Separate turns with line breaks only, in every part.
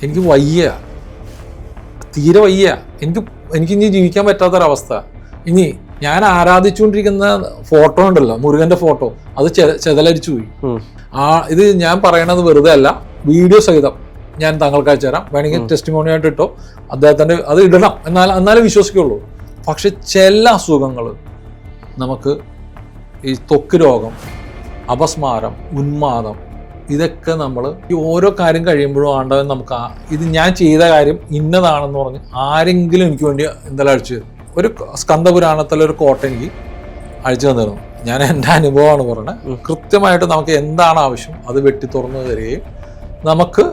എനിക്ക് വയ്യ, തീരെ വയ്യ. എനിക്കിനി ജീവിക്കാൻ പറ്റാത്തൊരവസ്ഥ. ഇനി ഞാൻ ആരാധിച്ചുകൊണ്ടിരിക്കുന്ന ഫോട്ടോ ഉണ്ടല്ലോ, മുരുകന്റെ ഫോട്ടോ, അത് ചെതലരിച്ചു പോയി. ഇത് ഞാൻ പറയണത് വെറുതെ അല്ല, വീഡിയോ സഹിതം ഞാൻ താങ്കൾക്ക് അയച്ചു തരാം. വേണമെങ്കിൽ ടെസ്റ്റിമോണി ആയിട്ട് ഇട്ടോ, അദ്ദേഹത്തിൻ്റെ അത് ഇടണം, എന്നാലേ വിശ്വസിക്കുള്ളൂ. പക്ഷെ ചില അസുഖങ്ങൾ നമുക്ക് ഈ ത്വക്ക് രോഗം, അപസ്മാരം, ഉന്മാദം, ഇതൊക്കെ നമ്മൾ ഈ ഓരോ കാര്യം കഴിയുമ്പോഴും ആണ്ടവൻ നമുക്ക് ഇത് ഞാൻ ചെയ്ത കാര്യം ഇന്നതാണെന്ന് പറഞ്ഞ് ആരെങ്കിലും എനിക്ക് വേണ്ടി എന്തായാലും അഴിച്ചു തരും. ഒരു സ്കന്ദപുരാണത്തിലെ ഒരു കോട്ട എനിക്ക് അഴിച്ചു തന്നിരുന്നു. ഞാൻ എൻ്റെ അനുഭവമാണ് പറഞ്ഞത്. കൃത്യമായിട്ട് നമുക്ക് എന്താണ് ആവശ്യം അത് വെട്ടി തുറന്നു തരികയും നമുക്ക്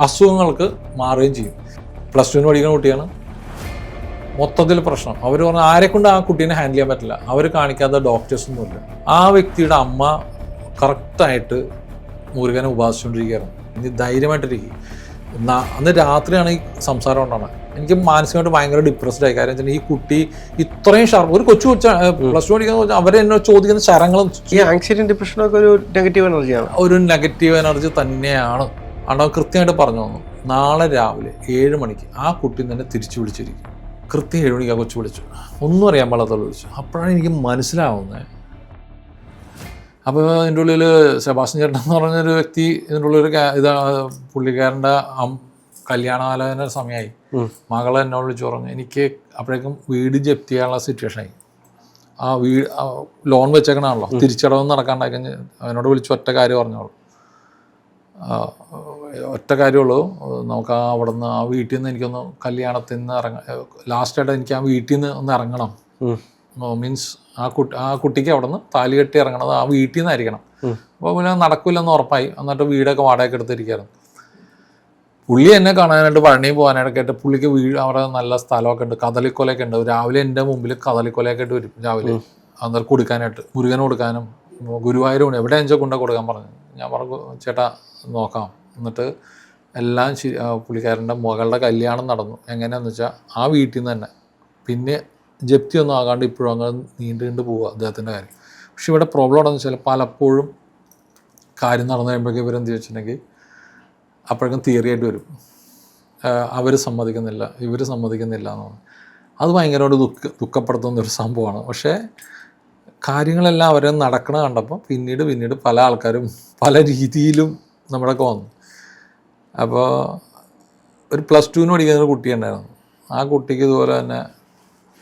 അസുഖങ്ങൾക്ക് മാറുകയും ചെയ്യും. +2 പഠിക്കുന്ന കുട്ടിയാണ്. മൊത്തത്തിൽ പ്രശ്നം. അവർ പറഞ്ഞാൽ ആരെക്കൊണ്ട് ആ കുട്ടീനെ ഹാൻഡിൽ ചെയ്യാൻ പറ്റില്ല. അവർ കാണിക്കാത്ത ഡോക്ടേഴ്സൊന്നുമില്ല. ആ വ്യക്തിയുടെ അമ്മ കറക്റ്റായിട്ട് മുരുകനെ ഉപാസിച്ചുകൊണ്ടിരിക്കുകയായിരുന്നു. ഇനി ധൈര്യമായിട്ടിരിക്കും. അന്ന് രാത്രിയാണ് ഈ സംസാരം ഉണ്ടാകുന്നത്. എനിക്ക് മാനസികമായിട്ട് ഭയങ്കര ഡിപ്രസ്ഡ് ആയി. കാര്യം വെച്ചാൽ ഈ കുട്ടി ഇത്രയും ഷാർപ്പ്, ഒരു കൊച്ചു +2 പഠിക്കുന്ന അവരെന്നെ ചോദിക്കുന്ന ശരങ്ങളും.
ഈ ആങ്സൈറ്റി ഡിപ്രഷനൊക്കെ ഒരു നെഗറ്റീവ് എനർജിയാണ്.
ഒരു നെഗറ്റീവ് എനർജി തന്നെയാണ്. അവിടെ കൃത്യമായിട്ട് പറഞ്ഞു തന്നു, നാളെ രാവിലെ 7 മണിക്ക് ആ കുട്ടി തന്നെ തിരിച്ചു വിളിച്ചിരിക്കും. കൃത്യം 7 മണിക്ക് ആ കൊച്ചു വിളിച്ചു. ഒന്നും അറിയാൻ പാടാത്തോളം വിളിച്ചു. അപ്പോഴാണ് എനിക്ക് മനസ്സിലാവുന്നത്. അപ്പോൾ ഇതിൻ്റെ ഉള്ളിൽ സെബാസ്റ്റ്യൻ ചേട്ടൻ എന്ന് പറഞ്ഞൊരു വ്യക്തി ഇതിൻ്റെ ഉള്ളിൽ പുള്ളിക്കാരൻ്റെ കല്യാണാലോചന സമയമായി. മകളെ എന്നോട് വിളിച്ചു പറഞ്ഞു. എനിക്ക് അപ്പോഴേക്കും വീട് ജപ്തി ചെയ്യാനുള്ള സിറ്റുവേഷനായി. ആ ലോൺ വെച്ചേക്കണാണല്ലോ, തിരിച്ചടവൊന്നും നടക്കാണ്ടായി കഴിഞ്ഞ് അവനോട് വിളിച്ച് ഒറ്റ കാര്യം പറഞ്ഞോളൂ. ഒറ്റ കാര്യമുള്ളൂ, നമുക്ക് അവിടുന്ന് ആ വീട്ടിൽ നിന്ന് എനിക്കൊന്ന് കല്യാണത്തിൽ നിന്ന് ലാസ്റ്റായിട്ട് എനിക്ക് ആ വീട്ടിൽ നിന്ന് ഒന്ന് ഇറങ്ങണം. മീൻസ് ആ കുട്ടിക്ക് അവിടെ നിന്ന് താലി കെട്ടി ഇറങ്ങണത് ആ വീട്ടിൽ നിന്നായിരിക്കണം. അപ്പോൾ പിന്നെ നടക്കില്ലെന്ന് ഉറപ്പായി. എന്നിട്ട് വീടൊക്കെ വാടകയ്ക്ക് എടുത്തിരിക്കുകയായിരുന്നു. പുള്ളി എന്നെ കാണാനായിട്ട് പഴനി പോകാനായിട്ട് കേട്ട് പുള്ളിക്ക് അവിടെ നല്ല സ്ഥലമൊക്കെ ഉണ്ട്, കദളിക്കൊലയൊക്കെ ഉണ്ട്. രാവിലെ എൻ്റെ മുമ്പിൽ കദളിക്കൊലയൊക്കെ ആയിട്ട് വരും രാവിലെ. അന്നേരം കൊടുക്കാനായിട്ട്, മുരുകന് കൊടുക്കാനും ഗുരുവായൂരും എവിടെ അഞ്ചോ കൊണ്ടു കൊടുക്കാൻ പറഞ്ഞു. ഞാൻ പറഞ്ഞു ചേട്ടാ നോക്കാം. എന്നിട്ട് എല്ലാം പുള്ളിക്കാരൻ്റെ മകളുടെ കല്യാണം നടന്നു. എങ്ങനെയാണെന്ന് വെച്ചാൽ ആ വീട്ടിൽ നിന്ന് തന്നെ. പിന്നെ ജപ്തിയൊന്നും ആകാണ്ട് ഇപ്പോഴും അങ്ങനെ നീണ്ടു പോവുക അദ്ദേഹത്തിൻ്റെ കാര്യം. പക്ഷെ ഇവിടെ പ്രോബ്ലം ഉണ്ടെന്ന് വെച്ചാൽ പലപ്പോഴും കാര്യം നടന്നു കഴിയുമ്പോഴേക്കും ഇവരെന്ത് വെച്ചിട്ടുണ്ടെങ്കിൽ അപ്പോഴേക്കും തിയറിയായിട്ട് വരും. അവർ സമ്മതിക്കുന്നില്ല, ഇവർ സമ്മതിക്കുന്നില്ല എന്ന് പറഞ്ഞു. അത് ഭയങ്കരമായിട്ട് ദുഃഖപ്പെടുത്തുന്നൊരു സംഭവമാണ്. പക്ഷേ കാര്യങ്ങളെല്ലാം അവരെ നടക്കണ കണ്ടപ്പോൾ പിന്നീട് പല ആൾക്കാരും പല രീതിയിലും നമ്മുടെയൊക്കെ വന്നു. അപ്പോൾ ഒരു +2 പഠിക്കുന്ന ഒരു കുട്ടിയുണ്ടായിരുന്നു. ആ കുട്ടിക്ക് ഇതുപോലെ തന്നെ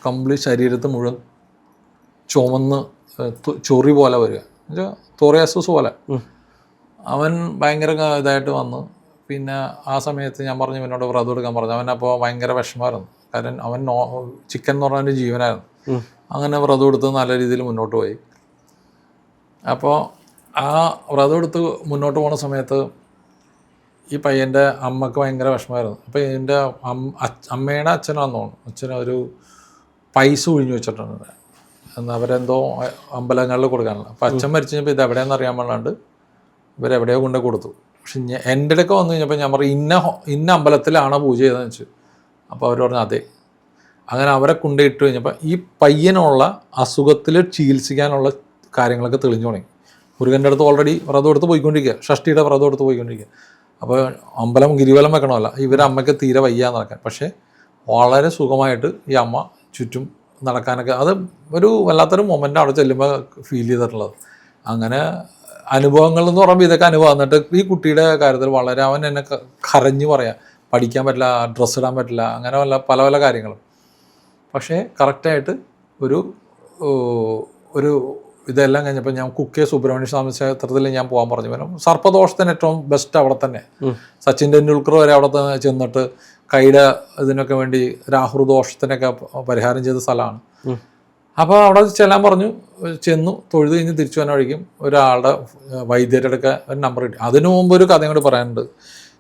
കംപ്ലീറ്റ് ശരീരത്ത് മുഴുവൻ ചുമന്ന് ചൊറി പോലെ വരിക, എന്നുവെച്ചാൽ തോറിയാസിസ് പോലെ. അവൻ ഭയങ്കര ഇതായിട്ട് വന്നു. പിന്നെ ആ സമയത്ത് ഞാൻ പറഞ്ഞു എന്നോട് വ്രതം എടുക്കാൻ പറഞ്ഞു. അവനപ്പോൾ ഭയങ്കര വിഷമമായിരുന്നു. കാരണം അവൻ ചിക്കൻ എന്ന് പറഞ്ഞ ജീവനായിരുന്നു. അങ്ങനെ വ്രതം എടുത്ത് നല്ല രീതിയിൽ മുന്നോട്ട് പോയി. അപ്പോൾ ആ വ്രതം എടുത്ത് മുന്നോട്ട് പോകുന്ന സമയത്ത് ഈ പയ്യൻ്റെ അമ്മക്ക് ഭയങ്കര വിഷമമായിരുന്നു. അപ്പോൾ എൻ്റെ അമ്മയുടെ അച്ഛനാണെന്ന് തോന്നുന്നു. അച്ഛനൊരു പൈസ ഒഴിഞ്ഞു വെച്ചിട്ടുണ്ട് എന്നാൽ അവരെന്തോ അമ്പലങ്ങളിൽ കൊടുക്കാനുള്ള. അപ്പോൾ അച്ഛൻ മരിച്ചു കഴിഞ്ഞപ്പോൾ ഇത് എവിടെയെന്ന് അറിയാൻ പാടില്ലാണ്ട് ഇവരെവിടെയോ കൊണ്ട് കൊടുത്തു. പക്ഷെ എൻ്റെ ഇടയ്ക്ക് വന്നു കഴിഞ്ഞപ്പോൾ ഞാൻ പറഞ്ഞു ഇന്ന അമ്പലത്തിലാണോ പൂജ ചെയ്തതെന്ന് വെച്ചു. അപ്പോൾ അവർ പറഞ്ഞു അതെ. അങ്ങനെ അവരെ കൊണ്ടിട്ട് കഴിഞ്ഞപ്പോൾ ഈ പയ്യനുള്ള അസുഖത്തിൽ ചികിത്സിക്കാനുള്ള കാര്യങ്ങളൊക്കെ തെളിഞ്ഞു തുടങ്ങി. മുരുകൻ്റെ അടുത്ത് ഓൾറെഡി വ്രതം എടുത്ത് പോയിക്കൊണ്ടിരിക്കുക, ഷഷ്ടിയുടെ വ്രതം എടുത്ത് പോയിക്കൊണ്ടിരിക്കുക. അപ്പോൾ അമ്പലം ഗിരിവലം വെക്കണമല്ല, ഇവരമ്മയ്ക്ക് തീരെ വയ്യ നടക്കാൻ. പക്ഷേ വളരെ സുഖമായിട്ട് ഈ അമ്മ ചുറ്റും നടക്കാനൊക്കെ, അത് ഒരു വല്ലാത്തൊരു മൊമെൻ്റ് അവിടെ ചെല്ലുമ്പോൾ ഫീൽ ചെയ്തിട്ടുള്ളത്. അങ്ങനെ അനുഭവങ്ങൾ എന്ന് പറയുമ്പോൾ ഇതൊക്കെ അനുഭവം. എന്നിട്ട് ഈ കുട്ടിയുടെ കാര്യത്തിൽ വളരെ അവൻ എന്നെ കരഞ്ഞു പറയാം, പഠിക്കാൻ പറ്റില്ല, ഡ്രസ്സ് ഇടാൻ പറ്റില്ല, അങ്ങനെ പല കാര്യങ്ങളും. പക്ഷേ കറക്റ്റായിട്ട് ഒരു ഇതെല്ലാം കഴിഞ്ഞപ്പോൾ ഞാൻ കുക്കെ സുബ്രഹ്മണ്യ സ്വാമി ക്ഷേത്രത്തിൽ ഞാൻ പോകാൻ പറഞ്ഞു. കാരണം സർപ്പദോഷത്തിന് ഏറ്റവും ബെസ്റ്റ് അവിടെ തന്നെ. സച്ചിൻ ടെണ്ടുൽക്കർ വരെ അവിടെ തന്നെ ചെന്നിട്ട് കൈയുടെ ഇതിനൊക്കെ വേണ്ടി രാഹുർദോഷത്തിനൊക്കെ പരിഹാരം ചെയ്ത സ്ഥലമാണ്. അപ്പോൾ അവിടെ ചെല്ലാൻ പറഞ്ഞു. ചെന്നു, തൊഴുത് കഴിഞ്ഞ് തിരിച്ചു വന്ന വഴിക്കും ഒരാളുടെ വൈദ്യരുടെ ഒക്കെ ഒരു നമ്പർ കിട്ടി. അതിനു മുമ്പ് ഒരു കഥയും കൂടി പറയാനുണ്ട്.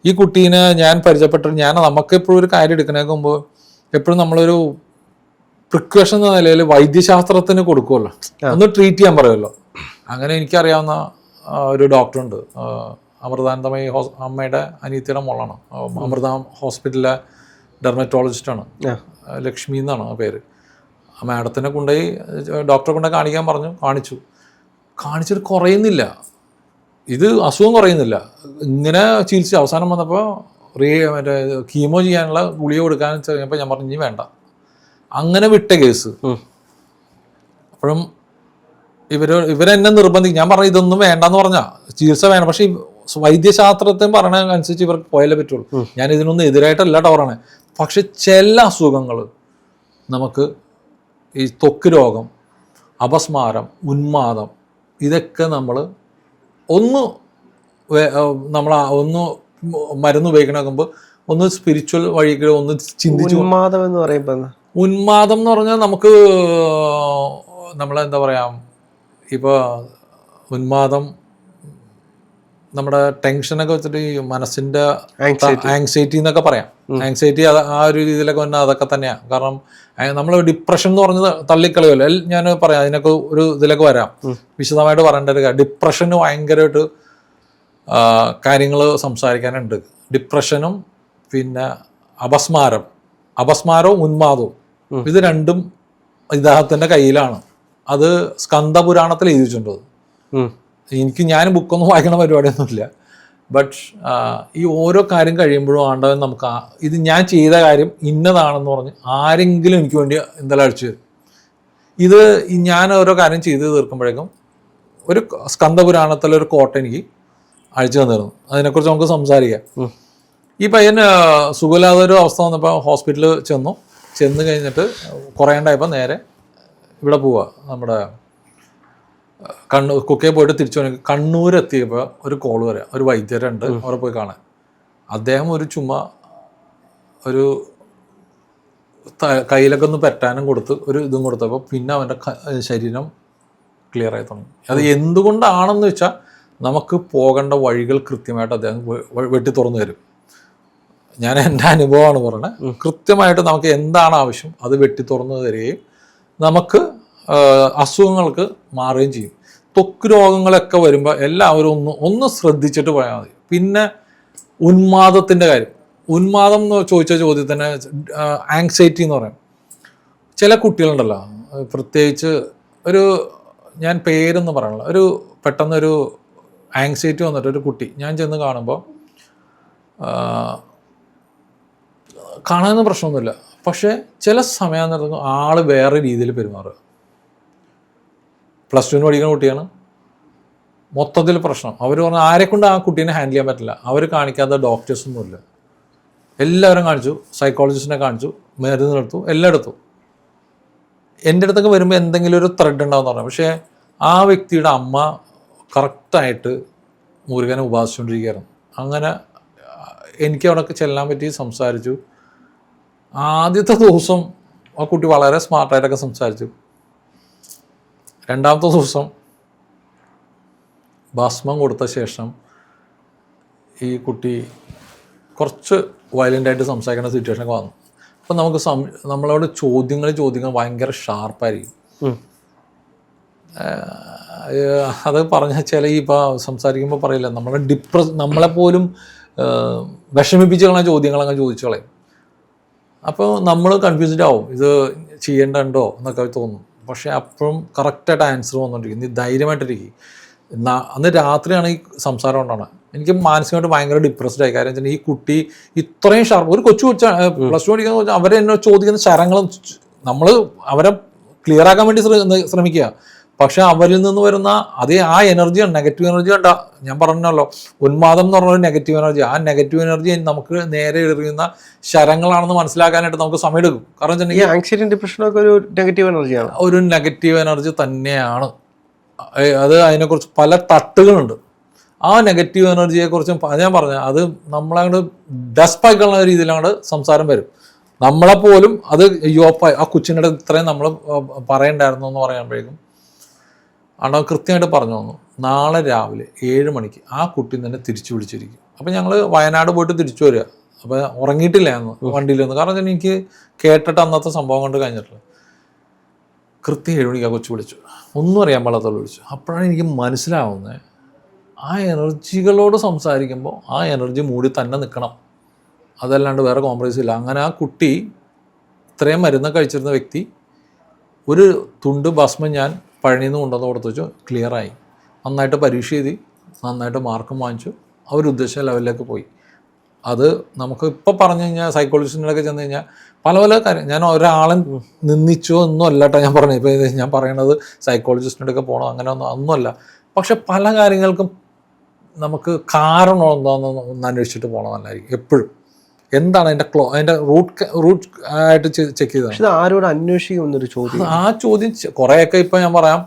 ഈ കുട്ടീനെ ഞാൻ പരിചയപ്പെട്ടിട്ട് നമുക്കെപ്പോഴും ഒരു കാര്യം എടുക്കണേക്ക് മുമ്പ് എപ്പോഴും നമ്മളൊരു പ്രിക്കോഷൻ എന്ന നിലയിൽ വൈദ്യശാസ്ത്രത്തിന് കൊടുക്കുമല്ലോ, ഒന്ന് ട്രീറ്റ് ചെയ്യാൻ പറയുമല്ലോ. അങ്ങനെ എനിക്കറിയാവുന്ന ഒരു ഡോക്ടറുണ്ട്, അമൃതാനന്ദമയി അമ്മയുടെ അനിയത്തിയുടെ മോളാണ്. അമൃത ഹോസ്പിറ്റലിലെ ഡെർമറ്റോളജിസ്റ്റാണ്, ലക്ഷ്മി എന്നാണ് ആ പേര്. ആ മാഡത്തിനെ കൊണ്ടുപോയി ഡോക്ടറെ കൊണ്ടുപോയി കാണിക്കാൻ പറഞ്ഞു. കാണിച്ചിട്ട് കുറയുന്നില്ല, ഇത് അസുഖം കുറയുന്നില്ല. ഇങ്ങനെ ചികിത്സ അവസാനം വന്നപ്പോൾ മറ്റേ കീമോ ചെയ്യാനുള്ള ഗുളിക കൊടുക്കാൻ കഴിഞ്ഞപ്പോൾ ഞാൻ പറഞ്ഞു ഇനി വേണ്ട. അങ്ങനെ വിട്ട കേസ്. അപ്പോഴും ഇവരെന്നെ നിർബന്ധിക്കും. ഞാൻ പറഞ്ഞു ഇതൊന്നും വേണ്ടെന്ന് പറഞ്ഞാൽ ചികിത്സ വേണം, പക്ഷേ വൈദ്യശാസ്ത്രത്തെയും പറയണതനുസരിച്ച് ഇവർക്ക് പോയാലേ പറ്റുള്ളൂ. ഞാൻ ഇതിനൊന്നും എതിരായിട്ടല്ല കേട്ടോ പറയണേ. പക്ഷെ ചില അസുഖങ്ങൾ നമുക്ക് ഈ ത്വക്ക് രോഗം, അപസ്മാരം, ഉന്മാദം, ഇതൊക്കെ നമ്മൾ ഒന്ന് മരുന്ന് ഉപയോഗിക്കണ ഒന്ന് സ്പിരിച്വൽ വഴിക്ക് ഒന്ന് ചിന്തിച്ചു.
ഉന്മാദം എന്ന് പറയുമ്പോൾ
ഉന്മാദം എന്ന് പറഞ്ഞാൽ നമുക്ക് നമ്മളെന്താ പറയാ, ഇപ്പോൾ ഉന്മാദം നമ്മുടെ ടെൻഷനൊക്കെ വെച്ചിട്ട് ഈ മനസ്സിൻ്റെ ആങ്സൈറ്റി എന്നൊക്കെ പറയാം. ആങ്സൈറ്റി ആ ഒരു രീതിയിലൊക്കെ വന്നാൽ അതൊക്കെ തന്നെയാണ്. കാരണം നമ്മൾ ഡിപ്രഷൻ എന്ന് പറഞ്ഞത് തള്ളിക്കളയുമല്ലോ. ഞാൻ പറയാം, അതിനൊക്കെ ഒരു ഇതിലൊക്കെ വരാം, വിശദമായിട്ട് പറയേണ്ട ഒരു കാര്യം. ഡിപ്രഷന് ഭയങ്കരമായിട്ട് കാര്യങ്ങൾ സംസാരിക്കാനുണ്ട്. ഡിപ്രഷനും പിന്നെ അപസ്മാരവും ഉന്മാദവും ഇത് രണ്ടും ഇദ്ദേഹത്തിൻ്റെ കയ്യിലാണ്. അത് സ്കന്ദപുരാണത്തിൽ എഴുതി വെച്ചിട്ടുണ്ട്. ഞാൻ ബുക്കൊന്നും വായിക്കണ പരിപാടിയൊന്നുമില്ല. ബട്ട് ഈ ഓരോ കാര്യം കഴിയുമ്പോഴും ആണ്ടവൻ നമുക്ക് ഇത് ഞാൻ ചെയ്ത കാര്യം ഇന്നതാണെന്ന് പറഞ്ഞ് ആരെങ്കിലും എനിക്ക് വേണ്ടി എന്തെല്ലാം അടിച്ചു തരും. ഇത് ഞാൻ ഓരോ കാര്യം ചെയ്ത് തീർക്കുമ്പോഴേക്കും ഒരു സ്കന്ദപുരാണത്തിലൊരു കോട്ട എനിക്ക് അഴിച്ചു തന്നിരുന്നു. അതിനെക്കുറിച്ച് നമുക്ക് സംസാരിക്കാം. ഈ പയ്യന് സുഖമില്ലാതൊരു അവസ്ഥ വന്നപ്പോൾ ഹോസ്പിറ്റലിൽ ചെന്ന് കഴിഞ്ഞിട്ട് കുറേണ്ടായപ്പോൾ നേരെ ഇവിടെ പോവുക, നമ്മുടെ കുക്കയെ പോയിട്ട് തിരിച്ചു വന്നു. കണ്ണൂരെത്തിയപ്പോൾ ഒരു കോള് വരാം, ഒരു വൈദ്യരുണ്ട് അവിടെ പോയി കാണാൻ. അദ്ദേഹം ഒരു ഒരു കയ്യിലൊക്കെ ഒന്ന് പെറ്റാനും കൊടുത്ത് ഒരു ഇതും കൊടുത്തപ്പോൾ പിന്നെ അവൻ്റെ ശരീരം ക്ലിയർ ആയി തുടങ്ങി. അത് എന്തുകൊണ്ടാണെന്ന് വെച്ചാൽ നമുക്ക് പോകേണ്ട വഴികൾ കൃത്യമായിട്ട് അദ്ദേഹം വെട്ടി തുറന്നു തരും. ഞാൻ എൻ്റെ അനുഭവമാണ് പറഞ്ഞത്. കൃത്യമായിട്ട് നമുക്ക് എന്താണ് ആവശ്യം അത് വെട്ടി തുറന്നു തരികയും നമുക്ക് അസുഖങ്ങൾക്ക് മാറുകയും ചെയ്യും. ത്വക്ക് രോഗങ്ങളൊക്കെ വരുമ്പോൾ എല്ലാവരും ഒന്ന് ശ്രദ്ധിച്ചിട്ട് പോയാൽ മതി. പിന്നെ ഉന്മാദത്തിൻ്റെ കാര്യം, ഉന്മാദം എന്ന് ചോദിച്ച ചോദ്യത്തിന് ആങ്സൈറ്റി എന്ന് പറയും. ചില കുട്ടികളുണ്ടല്ലോ, പ്രത്യേകിച്ച് ഞാൻ പേരൊന്നും പറയണില്ല, പെട്ടെന്നൊരു ആങ്സൈറ്റി വന്നിട്ട് ഒരു കുട്ടി ഞാൻ ചെന്ന് കാണുമ്പോൾ കാണാനൊന്നും പ്രശ്നമൊന്നുമില്ല, പക്ഷേ ചില സമയം നടത്തുമ്പോൾ ആള് വേറെ രീതിയിൽ പെരുമാറുക. +2 പഠിക്കുന്ന കുട്ടിയാണ്. മൊത്തത്തിൽ പ്രശ്നം. അവർ പറഞ്ഞാൽ ആരെക്കൊണ്ട് ആ കുട്ടീനെ ഹാൻഡിൽ ചെയ്യാൻ പറ്റില്ല. അവർ കാണിക്കാത്ത ഡോക്ടേഴ്സൊന്നുമില്ല. എല്ലാവരും കാണിച്ചു, സൈക്കോളജിസ്റ്റിനെ കാണിച്ചു, മരുന്ന് എടുത്തു, എല്ലാം എടുത്തു. എൻ്റെ അടുത്തൊക്കെ വരുമ്പോൾ എന്തെങ്കിലും ഒരു ത്രെഡ് ഉണ്ടാവുമെന്ന് പറഞ്ഞു. പക്ഷേ ആ വ്യക്തിയുടെ അമ്മ കറക്റ്റായിട്ട് മുരുകനെ ഉപാസിച്ചുകൊണ്ടിരിക്കുകയായിരുന്നു. അങ്ങനെ എനിക്ക് അവിടെ ചെല്ലാൻ പറ്റി, സംസാരിച്ചു. ആദ്യത്തെ ദിവസം ആ കുട്ടി വളരെ സ്മാർട്ടായിട്ടൊക്കെ സംസാരിച്ചു. രണ്ടാമത്തെ ദിവസം ഭസ്മം കൊടുത്ത ശേഷം ഈ കുട്ടി കുറച്ച് വയലൻ്റായിട്ട് സംസാരിക്കുന്ന സിറ്റുവേഷനൊക്കെ വന്നു. അപ്പം നമുക്ക് നമ്മളോട് ചോദ്യങ്ങൾ ഭയങ്കര ഷാർപ്പായിരിക്കും. അത് പറഞ്ഞ ചില ഇപ്പോൾ സംസാരിക്കുമ്പോൾ പറയില്ല, നമ്മളെപ്പോലും വിഷമിപ്പിച്ച് കളഞ്ഞ ചോദ്യങ്ങളങ്ങ് ചോദിച്ചു കളയും. അപ്പോൾ നമ്മൾ കൺഫ്യൂസ്ഡ് ആവും, ഇത് ചെയ്യേണ്ടോ എന്നൊക്കെ തോന്നും. പക്ഷേ അപ്പോഴും കറക്റ്റായിട്ട് ആൻസർ വന്നുകൊണ്ടിരിക്കും. നീ ധൈര്യമായിട്ടിരിക്കും. അന്ന് രാത്രിയാണ് ഈ സംസാരം കൊണ്ടാണ് എനിക്ക് മാനസികമായിട്ട് ഭയങ്കര ഡിപ്രസ്ഡ് ആയി. കാര്യം വെച്ചാൽ ഈ കുട്ടി ഇത്രയും ഷാർപ്പ്, ഒരു +2 പഠിക്കുന്ന അവരെന്നെ ചോദിക്കുന്ന ശരങ്ങളും നമ്മൾ അവരെ ക്ലിയർ ആക്കാൻ വേണ്ടി ശ്രമിക്കുക. പക്ഷെ അവരിൽ നിന്ന് വരുന്ന ആ എനർജിയാണ്, നെഗറ്റീവ് എനർജി കണ്ട. ഞാൻ പറഞ്ഞല്ലോ, ഉന്മാദം എന്ന് പറഞ്ഞൊരു നെഗറ്റീവ് എനർജി. ആ നെഗറ്റീവ് എനർജി നമുക്ക് നേരെ എറിയുന്ന ശരങ്ങളാണെന്ന് മനസ്സിലാക്കാനായിട്ട് നമുക്ക് സമയമെടുക്കും. കാരണം
ആങ്സൈറ്റി ഡിപ്രഷനൊക്കെ ഒരു നെഗറ്റീവ് എനർജിയാണ്.
ഒരു നെഗറ്റീവ് എനർജി തന്നെയാണ് അത്. അതിനെക്കുറിച്ച് പല തട്ടുകളുണ്ട്. ആ നെഗറ്റീവ് എനർജിയെക്കുറിച്ചും ഞാൻ പറഞ്ഞ അത് നമ്മളങ്ങോട്ട് ഡസ്പായിക്കുള്ള രീതിയിലങ്ങോട്ട് സംസാരം വരും. നമ്മളെപ്പോലും അത് ആ കൊച്ചിൻ്റെ ഇത്രയും നമ്മൾ പറയണ്ടായിരുന്നു എന്ന് പറയുമ്പോഴേക്കും അണ്ണ കൃത്യമായിട്ട് പറഞ്ഞു തന്നു. നാളെ രാവിലെ 7 മണിക്ക് ആ കുട്ടി തന്നെ തിരിച്ചു വിളിച്ചിരിക്കും. അപ്പം ഞങ്ങൾ വയനാട് പോയിട്ട് തിരിച്ചു വരിക. അപ്പോൾ ഉറങ്ങിയിട്ടില്ല അന്ന് വണ്ടിയിൽ നിന്ന്. കാരണം എനിക്ക് കേട്ടിട്ട് അന്നത്തെ സംഭവം കൊണ്ട് കഴിഞ്ഞിട്ടില്ല. കൃത്യം 7 മണിക്ക് ആ കൊച്ചു വിളിച്ചു. ഒന്നും അറിയാൻ പാടാത്തോളം വിളിച്ചു. അപ്പോഴാണ് എനിക്ക് മനസ്സിലാവുന്നത്, ആ എനർജികളോട് സംസാരിക്കുമ്പോൾ ആ എനർജി മൂടി തന്നെ നിൽക്കണം, അതല്ലാണ്ട് വേറെ കോംപ്രമൈസ് ഇല്ല. അങ്ങനെ ആ കുട്ടി ഇത്രയും മരുന്ന് കഴിച്ചിരുന്ന വ്യക്തി ഒരു തുണ്ട് ഭസ്മം ഞാൻ പഴനിയിൽ നിന്ന് കൊണ്ടുവന്ന് കൊടുത്തു വെച്ചു. ക്ലിയറായി. നന്നായിട്ട് പരീക്ഷ എഴുതി, നന്നായിട്ട് മാർക്കും വാങ്ങിച്ചു. അവരുദ്ദേശിച്ച ലെവലിലേക്ക് പോയി. അത് നമുക്ക് ഇപ്പോൾ പറഞ്ഞു കഴിഞ്ഞാൽ സൈക്കോളജിസ്റ്റിനൊക്കെ ചെന്ന് കഴിഞ്ഞാൽ പല പല കാര്യം, ഞാൻ ഒരാളെ നിന്ദിച്ചോ ഒന്നും അല്ല കേട്ടോ ഞാൻ പറഞ്ഞത്. ഇപ്പോൾ ഞാൻ പറയണത് സൈക്കോളജിസ്റ്റിനൊക്കെ പോകണം അങ്ങനെ ഒന്നുമല്ല. പക്ഷെ പല കാര്യങ്ങൾക്കും നമുക്ക് കാരണം എന്താണെന്ന് ഒന്ന് അന്വേഷിച്ചിട്ട് പോകണം നല്ലതായിരിക്കും എപ്പോഴും. എന്താണ് അതിൻ്റെ റൂട്ട് ആയിട്ട് ചെക്ക് ചെയ്തത്.
പക്ഷെ ആരോട് അന്വേഷിക്കുമെന്നൊരു ചോദ്യം,
ആ ചോദ്യം കുറേയൊക്കെ ഇപ്പം ഞാൻ പറയാം,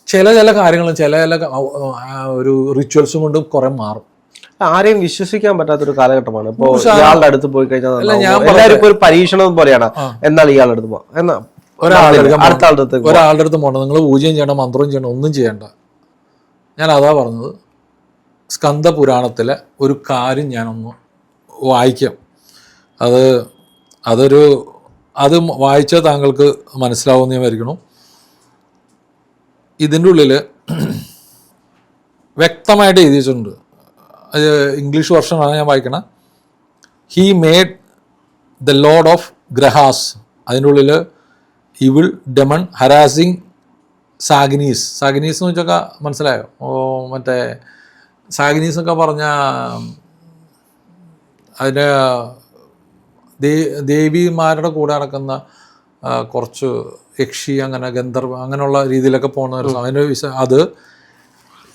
ചില കാര്യങ്ങളും ചില ഒരു റിച്വൽസും കൊണ്ട് കുറേ മാറും.
ആരെയും വിശ്വസിക്കാൻ പറ്റാത്തൊരു കാലഘട്ടമാണ് ഇപ്പോൾ. ഇയാളുടെ അടുത്ത് പോയി കഴിഞ്ഞാൽ എല്ലാവരും ഇപ്പോൾ ഒരു പരീക്ഷണം പോലെയാണ്. എന്നാൽ ഇയാളുടെ അടുത്ത് പോകാം, എന്നാൽ
ഒരാളുടെ അടുത്ത് പോകണം, നിങ്ങൾ പൂജയും ചെയ്യണം, മന്ത്രവും ചെയ്യണം, ഒന്നും ചെയ്യണ്ട. ഞാൻ അതാ പറഞ്ഞത്. സ്കന്ദപുരാണത്തിലെ ഒരു കാര്യം ഞാനൊന്ന് വായിക്കാം. അത് വായിച്ചാൽ താങ്കൾക്ക് മനസ്സിലാവുമെന്ന് ഞാൻ വിചാരിക്കണം. ഇതിൻ്റെ ഉള്ളിൽ വ്യക്തമായിട്ട് എഴുതി വെച്ചിട്ടുണ്ട്. അത് ഇംഗ്ലീഷ് വെർഷനാണ് ഞാൻ വായിക്കണത്. He made the lord of ഗ്രഹാസ്. അതിൻ്റെ ഉള്ളിൽ ഇവിൾ ഡെമൺ ഹരാസിങ് സാഗിനീസ് എന്ന് വെച്ചൊക്കെ മനസ്സിലായോ? മറ്റേ സാഗിനീസ് ഒക്കെ പറഞ്ഞ അതിൻ്റെ ദേവിമാരുടെ കൂടെ നടക്കുന്ന കുറച്ച് യക്ഷി, അങ്ങനെ ഗന്ധർവ, അങ്ങനെയുള്ള രീതിയിലൊക്കെ പോകുന്ന ഒരു അതിൻ്റെ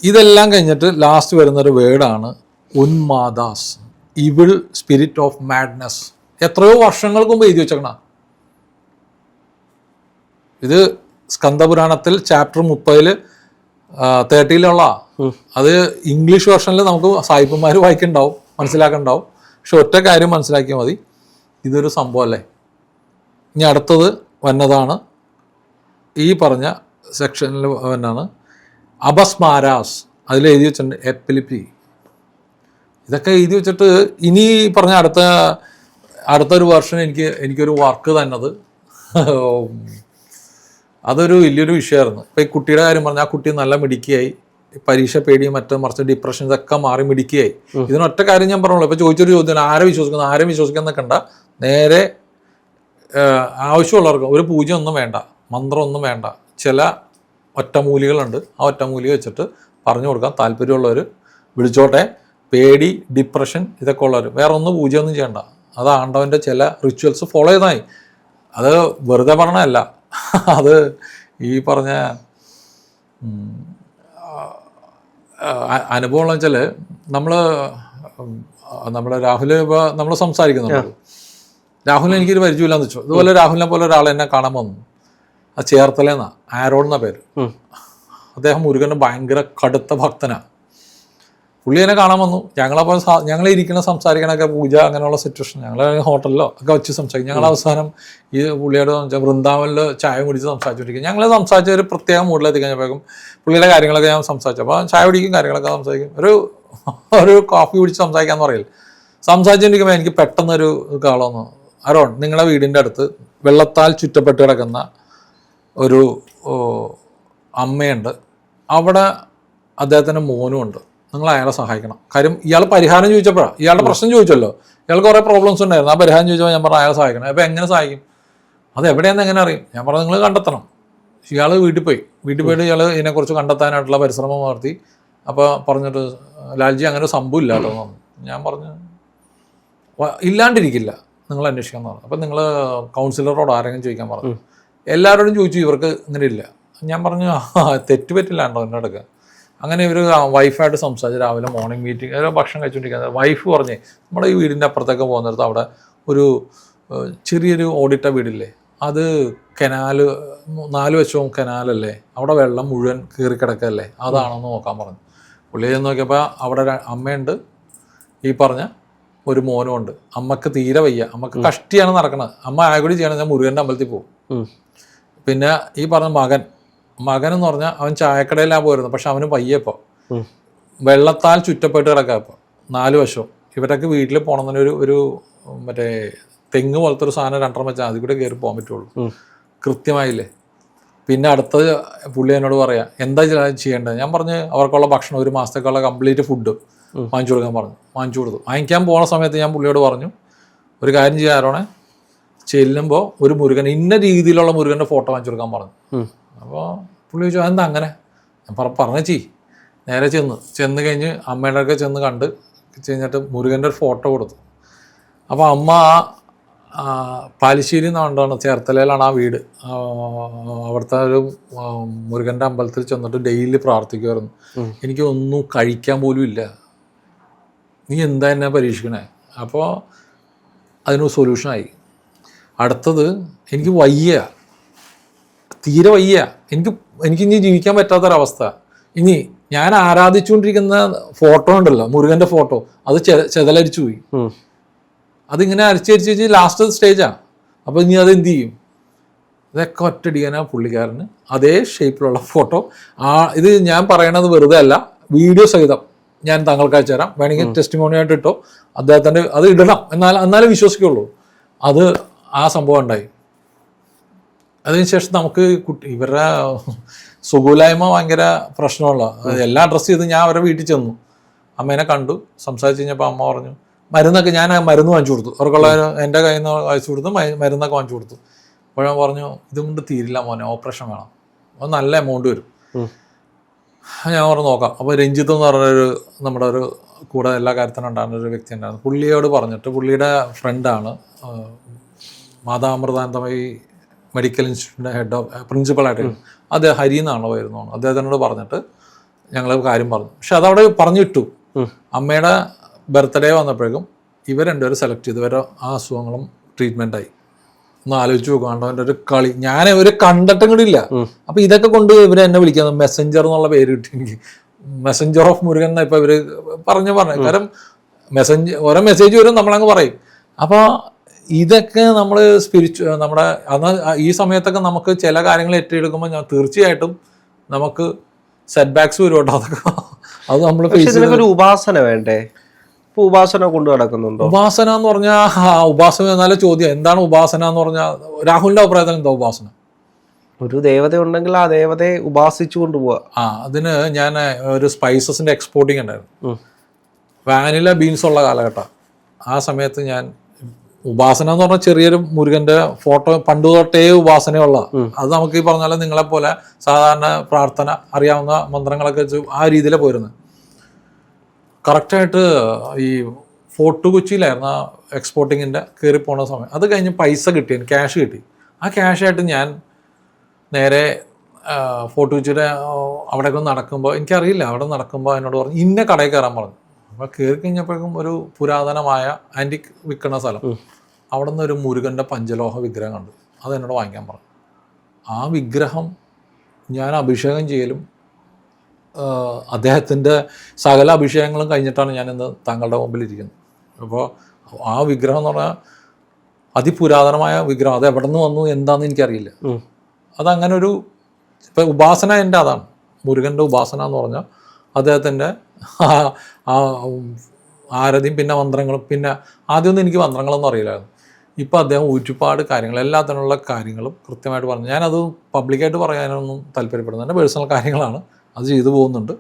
ഇതെല്ലാം കഴിഞ്ഞിട്ട് ലാസ്റ്റ് വരുന്നൊരു വേർഡാണ് ഉന്മാദാസ്, ഇവിൾ സ്പിരിറ്റ് ഓഫ് മാഡ്നസ്. എത്രയോ വർഷങ്ങൾക്ക് മുമ്പ് എഴുതി വെച്ചേക്കണ ഇത്. സ്കന്ദപുരാണത്തിൽ ചാപ്റ്റർ 30 അത് ഇംഗ്ലീഷ് വെർഷനിൽ നമുക്ക് സായിപ്പന്മാർ വായിക്കുന്നുണ്ടാവും, മനസ്സിലാക്കുന്നുണ്ടാവും. പക്ഷെ ഒറ്റ കാര്യം മനസ്സിലാക്കിയാൽ മതി, ഇതൊരു സംഭവം അല്ലേ. ഇനി അടുത്തത് വന്നതാണ് ഈ പറഞ്ഞ സെക്ഷനിൽ വന്നാണ് അപസ്മാരാസ്. അതിൽ എഴുതി വെച്ചിട്ടുണ്ട് എപ്പിലിപ്പി. ഇതൊക്കെ എഴുതി വെച്ചിട്ട് ഇനി പറഞ്ഞ അടുത്തൊരു വർഷം എനിക്കൊരു വർക്ക് തന്നത് അതൊരു വലിയൊരു വിഷയമായിരുന്നു. ഇപ്പം ഈ കുട്ടിയുടെ കാര്യം പറഞ്ഞാൽ ആ കുട്ടി നല്ല മിടുക്കിയായി, പരീക്ഷ പേടിയും മറിച്ച് ഡിപ്രഷൻ ഇതൊക്കെ മാറി മിടുക്കിയായി. ഇതിനൊറ്റ കാര്യം ഞാൻ പറഞ്ഞോളൂ. ഇപ്പോൾ ചോദിച്ചൊരു ചോദ്യം, ആരെ വിശ്വസിക്കാൻ നിൽക്കണ്ട, നേരെ ആവശ്യമുള്ളവർക്ക് ഒരു പൂജ ഒന്നും വേണ്ട, മന്ത്രമൊന്നും വേണ്ട, ചില ഒറ്റമൂലികളുണ്ട്. ആ ഒറ്റമൂലിക വെച്ചിട്ട് പറഞ്ഞു കൊടുക്കാൻ താല്പര്യമുള്ളവർ വിളിച്ചോട്ടെ. പേടി, ഡിപ്രഷൻ ഇതൊക്കെ ഉള്ളവർ വേറെ ഒന്നും പൂജയൊന്നും ചെയ്യണ്ട. അത് ആണ്ടവൻ്റെ ചില റിച്വൽസ് ഫോളോ ചെയ്താൽ അത് വെറുതെ പറഞ്ഞതല്ല. അത് ഈ പറഞ്ഞ അനുഭവം വെച്ചാൽ നമ്മുടെ രാഹുൽ ഇപ്പോൾ നമ്മൾ സംസാരിക്കുന്നുണ്ട്. രാഹുലിന് എനിക്കൊരു പരിചയമില്ലാന്ന് വെച്ചു. ഇതുപോലെ രാഹുലിനെ പോലെ ഒരാൾ എന്നെ കാണാൻ വന്നു. ആ ചേർത്തലെന്നാ, ആരോൺ എന്ന പേര്. അദ്ദേഹം മുരുകൻ്റെ ഭയങ്കര കടുത്ത ഭക്തനാണ്. പുള്ളി എന്നെ കാണാൻ വന്നു. ഞങ്ങൾ ഇരിക്കുന്ന സംസാരിക്കണൊക്കെ പൂജ അങ്ങനെയുള്ള സിറ്റുവേഷൻ, ഞങ്ങൾ ഹോട്ടലിലോ ഒക്കെ വെച്ച് സംസാരിക്കും. ഞങ്ങൾ അവസാനം ഈ പുള്ളിയോട് വൃന്ദാവനിൽ ചായ കുടിച്ച് സംസാരിച്ചുകൊണ്ടിരിക്കും. ഞങ്ങൾ സംസാരിച്ച ഒരു പ്രത്യേക മൂഡിലെത്തി കഴിഞ്ഞപ്പോഴേക്കും പുള്ളിയുടെ കാര്യങ്ങളൊക്കെ ഞാൻ സംസാരിച്ചു. അപ്പോൾ ചായ കുടിക്കും, കാര്യങ്ങളൊക്കെ സംസാരിക്കും. ഒരു കോഫി കുടിച്ച് സംസാരിക്കാമെന്ന് പറയില്ല. സംസാരിച്ചുകൊണ്ടിരിക്കുമ്പോൾ എനിക്ക് പെട്ടെന്നൊരു കാൾ വന്നു. അരോൺ, നിങ്ങളുടെ വീടിൻ്റെ അടുത്ത് വെള്ളത്താൽ ചുറ്റപ്പെട്ട് കിടക്കുന്ന ഒരു അമ്മയുണ്ട്, അവിടെ അദ്ദേഹത്തിൻ്റെ മോനും ഉണ്ട്, നിങ്ങൾ അയാളെ സഹായിക്കണം. കാര്യം ഇയാൾ പരിഹാരം ചോദിച്ചപ്പോഴാണ്, ഇയാളുടെ പ്രശ്നം ചോദിച്ചല്ലോ, ഇയാൾക്ക് കുറേ പ്രോബ്ലംസ് ഉണ്ടായിരുന്നു. ആ പരിഹാരം ചോദിച്ചപ്പോൾ ഞാൻ പറഞ്ഞു അയാളെ സഹായിക്കണം. അപ്പോൾ എങ്ങനെ സഹായിക്കും, അത് എവിടെയാണെന്ന് എങ്ങനെ അറിയും? ഞാൻ പറഞ്ഞു നിങ്ങൾ കണ്ടെത്തണം. ഇയാൾ വീട്ടിൽ പോയിട്ട് ഇയാൾ ഇതിനെക്കുറിച്ച് കണ്ടെത്താനായിട്ടുള്ള പരിശ്രമം നടത്തി. അപ്പോൾ പറഞ്ഞിട്ട് ലാൽജി അങ്ങനെ ഒരു സംഭവം ഇല്ല കേട്ടോ. ഞാൻ പറഞ്ഞു ഇല്ലാണ്ടിരിക്കില്ല, നിങ്ങൾ അന്വേഷിക്കാൻ പറഞ്ഞു. അപ്പം നിങ്ങൾ കൗൺസിലറോട് ആരെങ്കിലും ചോദിക്കാൻ പറഞ്ഞു. എല്ലാവരോടും ചോദിച്ചു, ഇവർക്ക് ഇങ്ങനെ ഇല്ല. ഞാൻ പറഞ്ഞു തെറ്റുപറ്റില്ലാണ്ടോ എന്നോടൊക്കെ. അങ്ങനെ ഇവർ വൈഫായിട്ട് സംസാരിച്ച് രാവിലെ മോർണിംഗ് മീറ്റിംഗ് ഭക്ഷണം കഴിച്ചുകൊണ്ടിരിക്കുന്നത്. വൈഫ് പറഞ്ഞേ നമ്മുടെ ഈ വീടിൻ്റെ അപ്പുറത്തൊക്കെ പോകുന്നിടത്ത് അവിടെ ഒരു ചെറിയൊരു ഓടിട്ട വീടില്ലേ, അത് കനാല് 4 വശവും കനാലല്ലേ, അവിടെ വെള്ളം മുഴുവൻ കീറിക്കിടക്കല്ലേ, അതാണെന്ന് നോക്കാൻ പറഞ്ഞു. പുള്ളി ചെന്ന് നോക്കിയപ്പോൾ അവിടെ അമ്മയുണ്ട്, ഈ പറഞ്ഞ ഒരു മോനും ഉണ്ട്. അമ്മക്ക് തീരെ വയ്യ, അമ്മക്ക് കഷ്ടിയാണ് നടക്കണത്. അമ്മ ആയകൂടി ചെയ്യണമെന്ന് മുരുകൻ്റെ അമ്പലത്തിൽ പോകും. പിന്നെ ഈ പറഞ്ഞ മകൻ എന്ന് പറഞ്ഞാൽ അവൻ ചായക്കടയിലാണ് പോയിരുന്നത്. പക്ഷെ അവന് വയ്യപ്പോൾ വെള്ളത്താൽ ചുറ്റപ്പെട്ട് കിടക്കുക. ഇപ്പോൾ 4 വശവും ഇവരൊക്കെ വീട്ടിൽ പോകണമെന്ന് ഒരു മറ്റേ തെങ്ങ് പോലത്തെ ഒരു സാധനം 2 വെച്ചാൽ അതിൽ കൂടെ കയറി പോകാൻ പറ്റുള്ളൂ. കൃത്യമായില്ലേ. പിന്നെ അടുത്തത് പുള്ളി എന്നോട് പറയാം എന്താ ചെയ്യേണ്ടത്. ഞാൻ പറഞ്ഞ് അവർക്കുള്ള ഭക്ഷണം 1 മാസത്തേക്കുള്ള കംപ്ലീറ്റ് ഫുഡ് വാങ്ങിച്ചു കൊടുക്കാൻ പറഞ്ഞു. വാങ്ങിച്ചു കൊടുത്തു. വാങ്ങിക്കാൻ പോകുന്ന സമയത്ത് ഞാൻ പുള്ളിയോട് പറഞ്ഞു ഒരു കാര്യം ചെയ്യാറോണേ, ചെല്ലുമ്പോൾ ഒരു മുരുകൻ ഇന്ന രീതിയിലുള്ള മുരുകൻ്റെ ഫോട്ടോ വാങ്ങിച്ചു കൊടുക്കാൻ പറഞ്ഞു. അപ്പോൾ പുള്ളി ചോദിച്ചു അതെന്താ അങ്ങനെ. ഞാൻ പറഞ്ഞു നേരെ ചെന്ന് കഴിഞ്ഞ് അമ്മയുടെ ഒക്കെ ചെന്ന് കണ്ട് കഴിഞ്ഞിട്ട് മുരുകൻ്റെ ഒരു ഫോട്ടോ കൊടുത്തു. അപ്പോൾ അമ്മ പാലിശ്ശേരി എന്നാണ്, ചേർത്തലയിലാണ് ആ വീട്. അവിടുത്തെ ഒരു മുരുകൻ്റെ അമ്പലത്തിൽ ചെന്നിട്ട് ഡെയിലി പ്രാർത്ഥിക്കുമായിരുന്നു. എനിക്ക് ഒന്നും കഴിക്കാൻ പോലും ഇല്ല, നീ എന്താ എന്നെ പരീക്ഷിക്കണേ? അപ്പോൾ അതിനൊരു സൊല്യൂഷനായി. അടുത്തത്, എനിക്ക് വയ്യ, തീരെ വയ്യ, എനിക്കിനി ജീവിക്കാൻ പറ്റാത്തൊരവസ്ഥ. ഇനി ഞാൻ ആരാധിച്ചുകൊണ്ടിരിക്കുന്ന ഫോട്ടോ ഉണ്ടല്ലോ, മുരുകൻ്റെ ഫോട്ടോ, അത് ചെതലരിച്ചു പോയി. അതിങ്ങനെ അരിച്ചരിച്ച് ലാസ്റ്റ് സ്റ്റേജാണ്. അപ്പോൾ ഇനി അത് എന്ത് ചെയ്യും? ഇതൊക്കെ ഒറ്റടിക്കാനാ പുള്ളിക്കാരന് അതേ ഷേപ്പിലുള്ള ഫോട്ടോ. ഇത് ഞാൻ പറയണത് വെറുതെ അല്ല, വീഡിയോ സഹിതം ഞാൻ താങ്കൾക്ക് അയച്ചു തരാം. വേണമെങ്കിൽ ടെസ്റ്റിമോണി ആയിട്ട് ഇട്ടോ, അദ്ദേഹത്തിൻ്റെ അത് ഇടണം, എന്നാലേ വിശ്വസിക്കുള്ളൂ. അത് ആ സംഭവം ഉണ്ടായി. അതിനുശേഷം നമുക്ക് ഇവരുടെ സുഖമില്ലായ്മ ഭയങ്കര പ്രശ്നമുള്ള, എല്ലാം അഡ്രസ്സ് ചെയ്ത് ഞാൻ അവരുടെ വീട്ടിൽ ചെന്നു. അമ്മേനെ കണ്ടു, സംസാരിച്ച് കഴിഞ്ഞപ്പോൾ അമ്മ പറഞ്ഞു, മരുന്നൊക്കെ ഞാൻ മരുന്ന് വാങ്ങിച്ചു കൊടുത്തു. അവർക്കുള്ള എൻ്റെ കയ്യിൽ നിന്ന് അയച്ചു കൊടുത്ത് മരുന്നൊക്കെ വാങ്ങിച്ചു കൊടുത്തു. അപ്പോൾ ഞാൻ പറഞ്ഞു, ഇതുകൊണ്ട് തീരില്ല മോനെ, ഓപ്പറേഷൻ വേണം, അത് നല്ല എമൗണ്ട് വരും. ഞാൻ പറഞ്ഞു നോക്കാം. അപ്പോൾ രഞ്ജിത്ത് എന്ന് പറഞ്ഞൊരു നമ്മുടെ ഒരു കൂടെ എല്ലാ കാര്യത്തിനും ഉണ്ടാകുന്ന ഒരു വ്യക്തി ഉണ്ടായിരുന്നു. പുള്ളിയോട് പറഞ്ഞിട്ട്, പുള്ളിയുടെ ഫ്രണ്ടാണ് മാതാമൃതാനന്ദമയി മെഡിക്കൽ ഇൻസ്റ്റിറ്റ്യൂട്ടിൻ്റെ ഹെഡ് ഓഫ് പ്രിൻസിപ്പളായിട്ട്, അദ്ദേഹം ഹരി എന്നാണോ വരുന്നതാണ്, അദ്ദേഹത്തിനോട് പറഞ്ഞിട്ട് ഞങ്ങൾ കാര്യം പറഞ്ഞു. പക്ഷെ അതവിടെ പറഞ്ഞിട്ടു. അമ്മയുടെ ബർത്ത്ഡേ വന്നപ്പോഴേക്കും ഇവർ രണ്ടുപേരും സെലക്ട് ചെയ്തു. ഇവരെ ആ അസുഖങ്ങളും ട്രീറ്റ്മെൻറ്റായി. ഒന്ന് ആലോചിച്ച് നോക്കാണ്ട് അവൻ്റെ ഒരു കളി, ഞാൻ ഒരു കണ്ടിട്ടും കൂടി ഇല്ല. അപ്പം ഇതൊക്കെ കൊണ്ട് ഇവർ എന്നെ വിളിക്കുന്നത് മെസ്സഞ്ചർ എന്നുള്ള പേര് കിട്ടി എനിക്ക്. മെസ്സഞ്ചർ ഓഫ് മുരുകൻ എന്നാണ് ഇപ്പോൾ ഇവർ പറഞ്ഞു. കാരണം ഓരോ മെസ്സേജ് വരും, നമ്മളങ്ങ് പറയും. അപ്പോൾ ഇതൊക്കെ നമ്മൾ നമ്മുടെ ഈ സമയത്തൊക്കെ നമുക്ക് ചില കാര്യങ്ങൾ ഏറ്റെടുക്കുമ്പോൾ തീർച്ചയായിട്ടും നമുക്ക് സെറ്റ് ബാക്സ് വരും കേട്ടോ. അതൊക്കെ അത് നമ്മൾ
ഒരു ഉപാസന വേണ്ടേ? ഇപ്പൊ ഉപാസന കൊണ്ടു നടക്കുന്നുണ്ടോ?
ഉപാസന എന്ന് പറഞ്ഞാൽ ഉപാസന എന്നാലും ചോദ്യം, എന്താണ് ഉപാസന എന്ന് പറഞ്ഞാൽ? രാഹുലിന്റെ അഭിപ്രായത്തിൽ എന്താ ഉപാസന?
ഒരു ദേവത ഉണ്ടെങ്കിൽ ആ ദേവതയെ ഉപാസിച്ചു കൊണ്ടുപോവാ.
അതിന് ഞാൻ ഒരു സ്പൈസസിന്റെ എക്സ്പോർട്ടിങ് ഉണ്ടായിരുന്നു. വാനില ബീൻസ് ഉള്ള കാലഘട്ടം. ആ സമയത്ത് ഞാൻ ഉപാസന എന്ന് പറഞ്ഞാൽ ചെറിയൊരു മുരുകന്റെ ഫോട്ടോ പണ്ട് തൊട്ടേ ഉപാസനയുള്ള, അത് നമുക്ക് ഈ പറഞ്ഞാൽ നിങ്ങളെപ്പോലെ സാധാരണ പ്രാർത്ഥന അറിയാവുന്ന മന്ത്രങ്ങളൊക്കെ വെച്ച് ആ രീതിയിലെ പോയിരുന്നത്. കറക്റ്റായിട്ട് ഈ ഫോർട്ട് കൊച്ചിയിലായിരുന്നു ആ എക്സ്പോർട്ടിങ്ങിൻ്റെ കയറി പോണ സമയം. അത് കഴിഞ്ഞ് പൈസ കിട്ടി, ക്യാഷ് കിട്ടി. ആ ക്യാഷായിട്ട് ഞാൻ നേരെ ഫോർട്ട് കൊച്ചിയുടെ അവിടെയൊക്കെ നടക്കുമ്പോൾ, എനിക്കറിയില്ല, അവിടെ നടക്കുമ്പോൾ എന്നോട് പറഞ്ഞു ഇന്ന കടയിൽ കയറാൻ പറഞ്ഞു. അപ്പോൾ കയറി കഴിഞ്ഞപ്പോഴേക്കും ഒരു പുരാതനമായ ആൻറ്റിക് വിൽക്കുന്ന സ്ഥലം, അവിടെ നിന്ന് ഒരു മുരുകൻ്റെ പഞ്ചലോഹ വിഗ്രഹം കണ്ടു. അത് എന്നോട് വാങ്ങിക്കാൻ പറഞ്ഞു. ആ വിഗ്രഹം ഞാൻ അഭിഷേകം ചെയ്യലും അദ്ദേഹത്തിൻ്റെ സകല അഭിഷേകങ്ങളും കഴിഞ്ഞിട്ടാണ് ഞാൻ ഇന്ന് താങ്കളുടെ മുമ്പിലിരിക്കുന്നത്. അപ്പോൾ ആ വിഗ്രഹം എന്ന് പറഞ്ഞാൽ അതിപുരാതനമായ വിഗ്രഹം. അത് എവിടെ നിന്ന് വന്നു എന്താണെന്ന് എനിക്കറിയില്ല. അതങ്ങനെ ഒരു ഇപ്പം ഉപാസന എൻ്റെ അതാണ്. മുരുകൻ്റെ ഉപാസന എന്ന് പറഞ്ഞാൽ അദ്ദേഹത്തിൻ്റെ ആ ആരതിയും പിന്നെ മന്ത്രങ്ങളും. പിന്നെ ആദ്യമൊന്നും എനിക്ക് മന്ത്രങ്ങളൊന്നും അറിയില്ലായിരുന്നു. ഇപ്പം അദ്ദേഹം ഒരുപാട് കാര്യങ്ങൾ, എല്ലാത്തിനുള്ള കാര്യങ്ങളും കൃത്യമായിട്ട് പറഞ്ഞു. ഞാനത് പബ്ലിക്കായിട്ട് പറയാനൊന്നും താല്പര്യപ്പെടുന്നു, എൻ്റെ പേഴ്സണൽ കാര്യങ്ങളാണ്, അത് ചെയ്തു പോകുന്നുണ്ട്,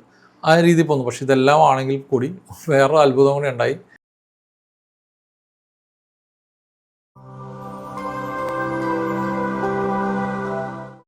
ആ രീതിയിൽ പോകുന്നു. പക്ഷെ ഇതെല്ലാം ആണെങ്കിൽ കൂടി വേറൊരു അത്ഭുതം കൂടി ഉണ്ടായി.